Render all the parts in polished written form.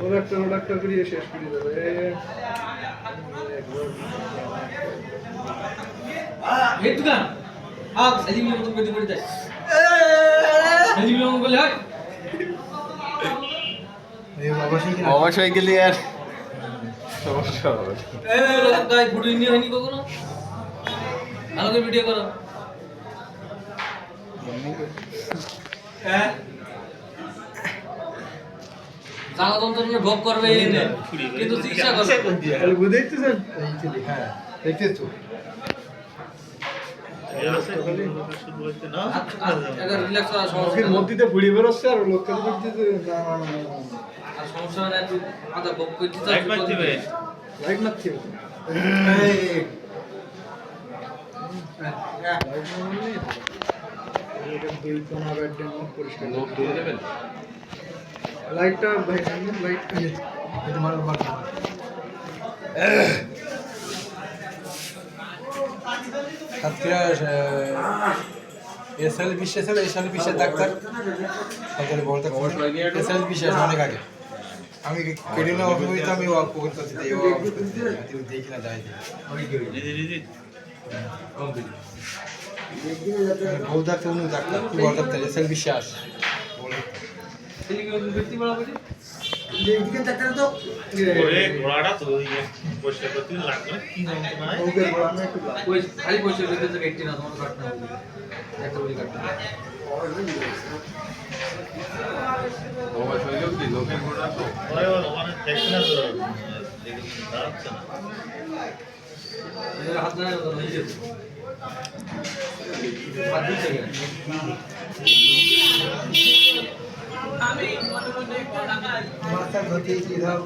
প্রোডাক্টটা করিয়ে শেষ করে দেবে এই দোকান সেলিম মতো করে করে দেয় সেলিম মতো বলে হয় অবশ্যই গেলে আর সমস্যা হবে এই গায় ভিডিও নিয়ে হয়নি কখনো ভালো করে ভিডিও করো হ্যাঁ জানা তন্ত্র ভোগ করবে এই না কিন্তু চিকিৎসা করবে বুঝাইতেছেন হ্যাঁ দেখতেছ তো মুখের মধ্যে ফুড়ি বেরোচ্ছে আর লোককে বলতেছে আর সমস্যা না তুই আদা ভোগ করতে লাইট মারতে হবে লাইট মারতে হবে লাইটটা লাইট তোমার এসএল বিশ্বাস এসএল বিশ্বাস ডাক্তার তাদের বলতে এসএল বিশ্বাস অনেক আগে আমি কেটে না অসুবিধা আমি করতে দেখি না যাই বল ডাক্তার উনি ডাক্তার কি বল ডাক্তার এসএল বিশ্বাস ওরে ঘোড়াটা তো পয়সা করতে লাগবে কি নাম তোমার খালি পয়সা দিতে তো একটি না তোমার কাটনা হবে একটা বলি কাটনা অবশ্যই কি লোকের ঘোড়া তো ওরে ওখানে দেখছ না তো দেখে দাঁড়াচ্ছে না এর হাত না তো হয়ে যেত হাত দিতে গেল আমি মনে মনে মাথা ধুতে কি দাও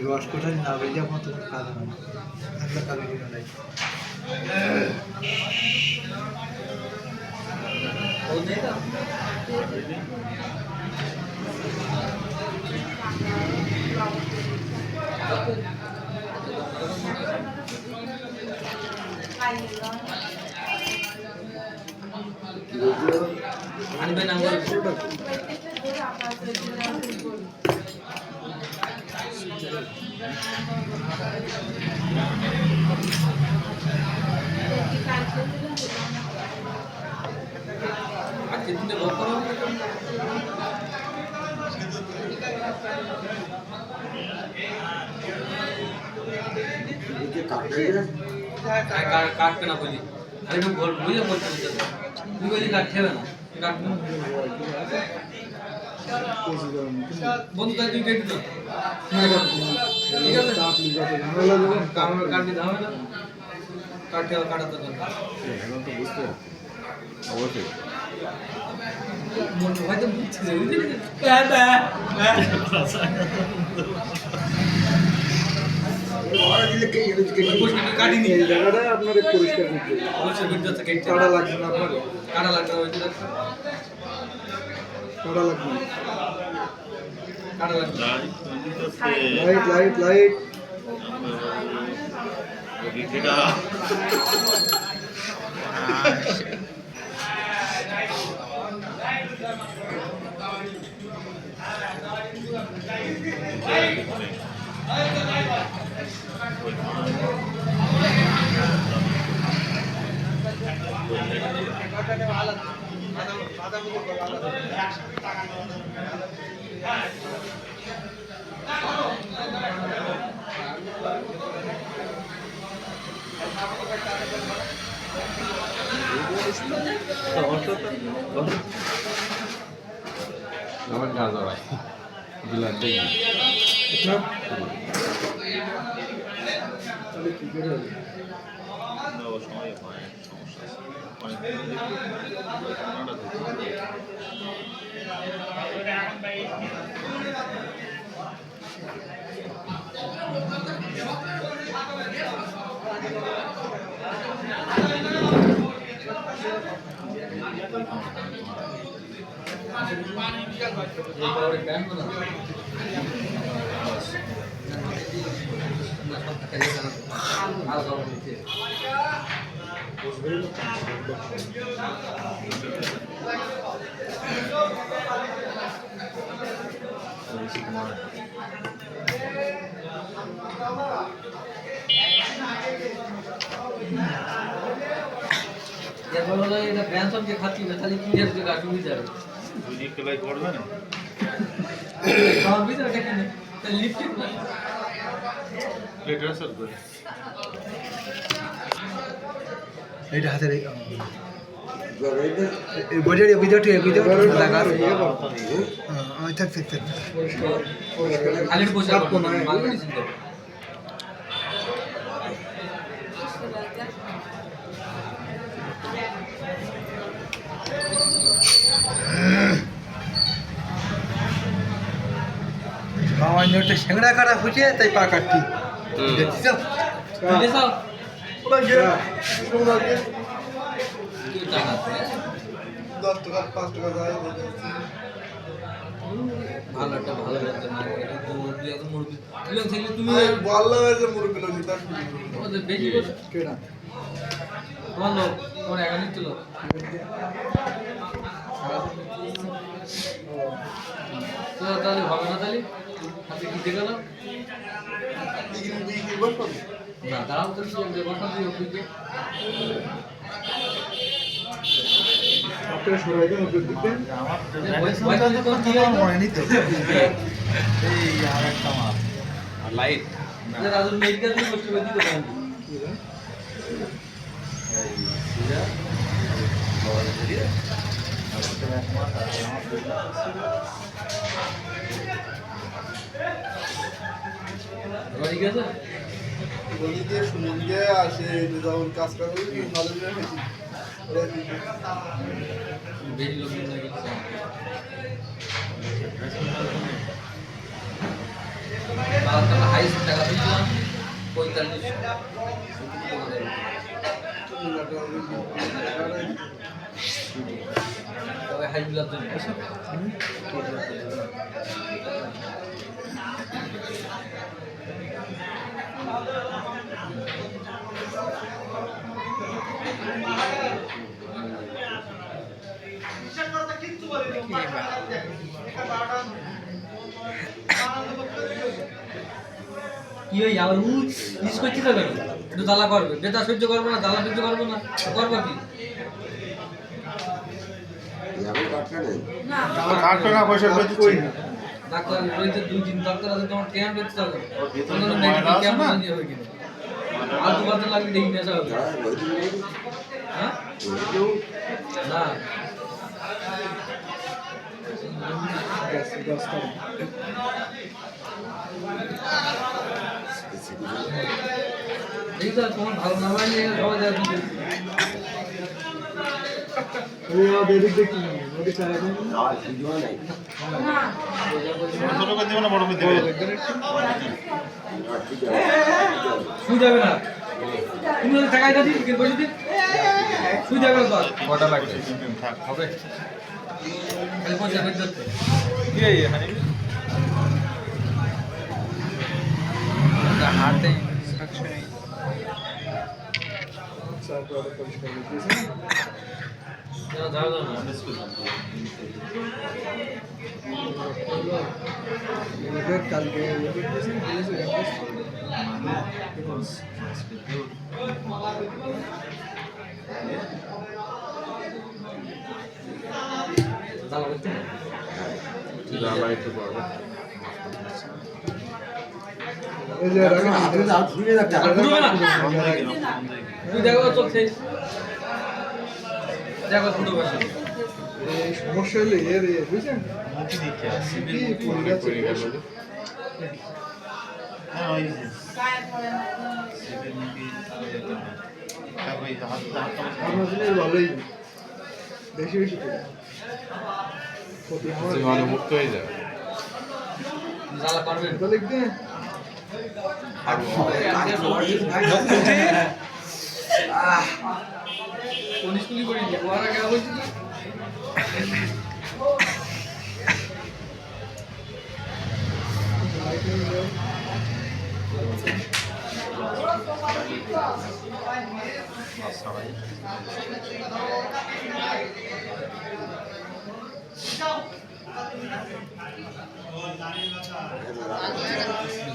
রস কোথায় না বেজে মতো কাজ হয় না কাজ নাই বল দে না আনবে না আজকে দিনে ভোগ করো কাটবে না বলি আমি তো বুঝে বলতে তুই বলি কাটতে হবে না কাটবে বন্ধু তাই তুই কেটে দাও ঠিক আছে কাটবি দাও না কাটতে কাটাতে এখন তো বুঝতে অবশ্যই মনে হয়তো বুঝছি কাটিনি এই জায়গাটা আপনার পরিষ্কার করতে হবে অবশ্যই বিদ্যুৎ থেকে কাটা লাগবে না আপনার কাটা লাগবে ওইটা কাটা লাগবে না কাটা লাগবে লাইট লাইট লাইট এটা আমার গাছ হয় বিলাস দেখি না তাহলে কি করে হবে সময় হয় সমস্যা এই পাওয়ারে ব্যান্ড না এবার হলো এটা ব্যানসনকে খাচ্ছি না তাহলে কি যাবে কাটু হয়ে যাবে দুই দিন কেলাই করবে না খাওয়ার ভিতরে দেখেন তাহলে লিফট না লেটার সর করে এইটা হাতে রেখে এই বজারে বিদটি লাগা থাক থাক থাক খালি বসে মাল মেডিসিন দেবে আমার একটা সেংড়া কাটা ফুটে তাই পা কাটতি দেখছিস তুই সব ওটা গিয়ে তোমরা গিয়ে তুই টাকা 10 টাকা 5 টাকা যায় ভালো একটা ভালো একটা না এটা তুই এত মুরগি তুই থাকলে তুমি বললাম যে মুরগি লোক নিতে ওদের বেশি করে কেনা বলো তোমার একা নিতে লো তো তাহলে হবে না তাহলে আপনি কি দেখে গেল না দাঁড়াও তো কি হবে বসা দিয়ে ওকে আপনারা সবাই দেন ওকে দিতেন মনে নিত এই আর একটা মাছ আর লাইট রাজুর মেডিকেল দিয়ে করতে পারি তো ঠিক আছে বলি যে সুনীল যে আসে যখন কাজ করে নলেজ হয়েছে বেশি লোক লাগে হাইস্ট টাকা দিলাম 45 তবে হাই বিলার জন্য কি হই আবার ইস করতে হবে একটু জ্বালা করবে বেতা সহ্য করবে না জ্বালা সহ্য করবে না করবে কি কাটবে না পয়সা পেতে কই না ডাক্তার রয়েছে 2-3 ডাক্তার আছে তোমার কেন বেচতে হবে ভিতরে তো ময়লা আছে না? আর দু বাতে লাগবে দেখি নেশা হবে হ্যাঁ না দেখি তো তোমার ভালো না হয় সবাই যা দিবে এদিক দেখি ওদিকে চালা দেন ছোট করে দিবে না বড় করে দিবে শুই যাবে না তুমি যদি টাকা দিতে দিন বসে দিন শুই যাবে না তো কটা লাগবে থাক হবে খালি পয়সা বের করতে কি এই এখানে হাতে তারপরে পরিষ্কার করে দিয়েছেন যাও যাও না কালকে দিয়েছেন যাও করতে যাবা একটু পরে এই যে রাখেন ঘুরবে না তুই দেখো চোখ শেষ দেখো ফুটো বসে এই সমস্যা হলে এর বুঝছেন মুখি দেখে আসি কি পরিবার করে গেল হ্যাঁ ওই সিভিল মুখি তারপরে হাত আমার জন্য ভালোই বেশি বেশি করে ক্ষতি হওয়ার জীবাণু মুক্ত হয়ে যাবে জ্বালা করবে এটা লিখতে কোন স্কুলে করি নি ওরা কেন বলছি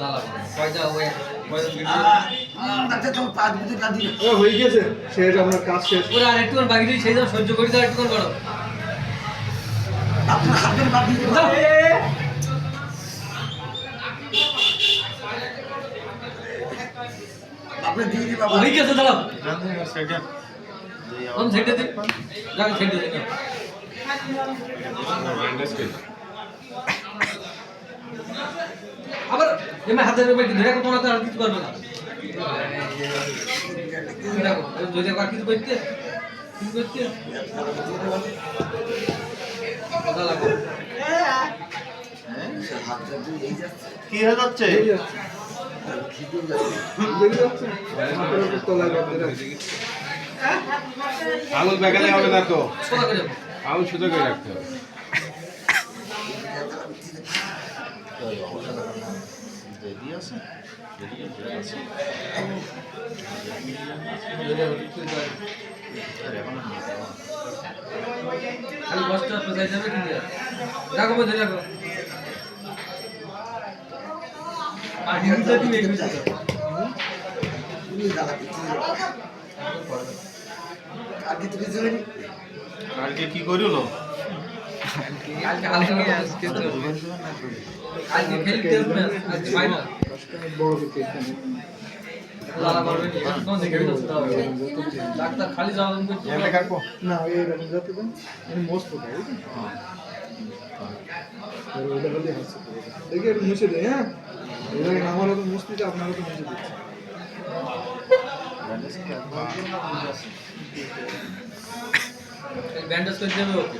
জ্বালা করবে পয়সা হয়ে গেছে শেষ আপনার কাজ শেষ ওরা আর একটু বাকি রয়েছে সেই জন্য সহ্য করি তো একটু করো হয়ে গেছে দাঁড়াও কোন সেটে দিন যাকে সেটে দিন আবার এমনি হাতে ধরে রাখো তোমরা তো আর কিছু করবে না দেখো যদি আর কিছু করতে কথা লাগো কি হয়ে যাচ্ছে আঙুল বেগালে হবে না তো সোজা করে আঙুল সুতো করে রাখতে হবে খালি কষ্ট পেছাই যাবে ঠিক আছে রাখো ধরে রাখো আর হিন্দুতে তুমি এগিয়ে যাও কালকে কি করিল আজকে খেলি টেস্ট ম্যাচ আজকে ফাইনাল লালা করবে কোন দিকে যেতে হবে ডাক্তার খালি যাওয়া করতে এমনি কাটবো না এরকম যাতে দেন আমি মস্ত খাই ওইটা বলে হাসছে দেখি একটু মুছে দেয় হ্যাঁ এটা আমারও তো মুছতে আপনারও তো মুছে দিচ্ছে ব্যান্ডেজ করে দেবে ওকে